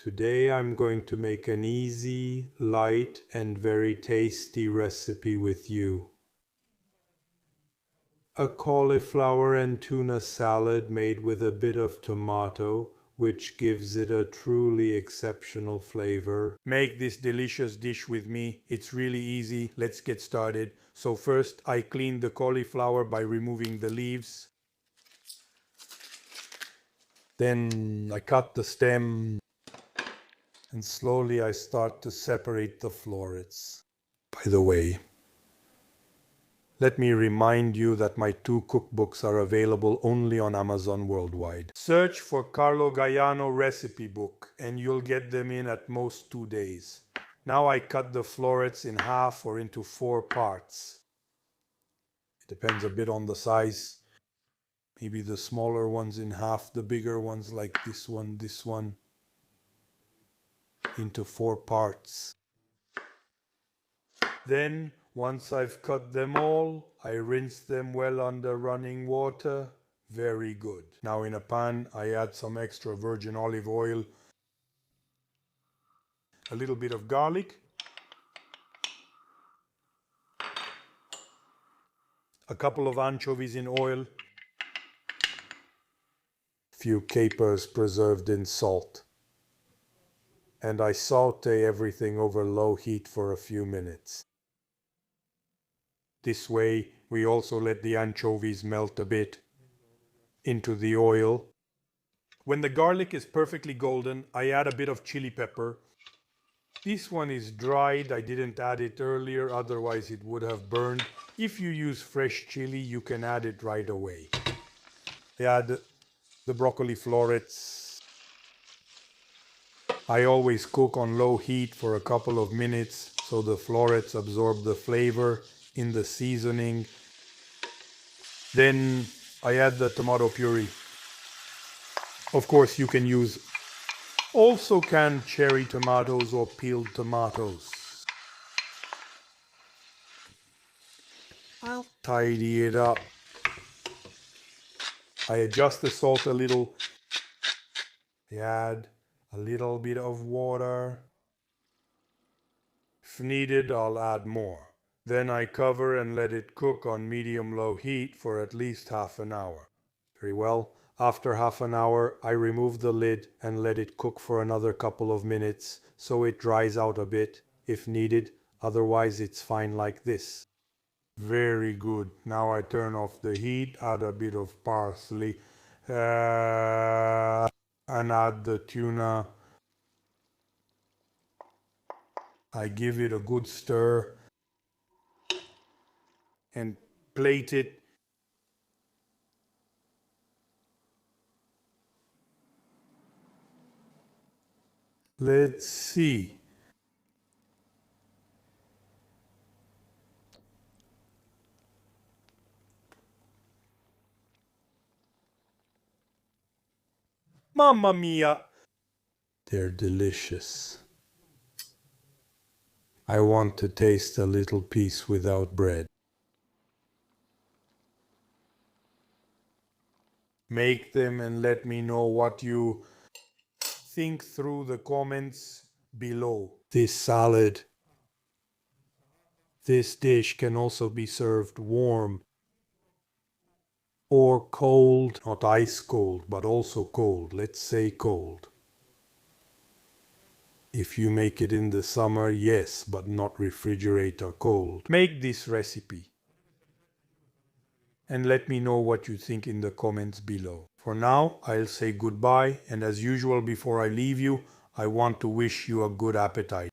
Today I'm going to make an easy, light, and very tasty recipe with you. A cauliflower and tuna salad made with a bit of tomato, which gives it a truly exceptional flavor. Make this delicious dish with me. It's really easy. Let's get started. So first I clean the cauliflower by removing the leaves. Then I cut the stem and slowly I start to separate the florets. By the way, let me remind you that my 2 cookbooks are available only on Amazon worldwide. Search for Carlo Gaiano recipe book and you'll get them in at most 2 days. Now I cut the florets in half or into 4 parts. It depends a bit on the size. Maybe the smaller ones in half, the bigger ones like this one, into 4 parts. Then, once I've cut them all, I rinse them well under running water. Very good. Now in a pan, I add some extra virgin olive oil, a little bit of garlic, a couple of anchovies in oil, few capers preserved in salt, and I saute everything over low heat for a few minutes. This way, we also let the anchovies melt a bit into the oil. When the garlic is perfectly golden, I add a bit of chili pepper. This one is dried. I didn't add it earlier, otherwise it would have burned. If you use fresh chili, you can add it right away. I add the broccoli florets. I always cook on low heat for a couple of minutes so the florets absorb the flavor in the seasoning. Then I add the tomato puree. Of course, you can use also canned cherry tomatoes or peeled tomatoes. I'll tidy it up. I adjust the salt a little. I add a little bit of water. If needed, I'll add more. Then I cover and let it cook on medium-low heat for at least half an hour. Very well. After half an hour, I remove the lid and let it cook for another couple of minutes so it dries out a bit if needed. Otherwise, it's fine like this. Very good. Now I turn off the heat, add a bit of parsley, and add the tuna. I give it a good stir and plate it. Let's see. Mamma mia! They're delicious. I want to taste a little piece without bread. Make them and let me know what you think through the comments below. This salad, this dish can also be served warm or cold, not ice cold, but also cold. Let's say cold. If you make it in the summer, yes, but not refrigerator cold. Make this recipe and let me know what you think in the comments below. For now, I'll say goodbye, and as usual before I leave you, I want to wish you a good appetite.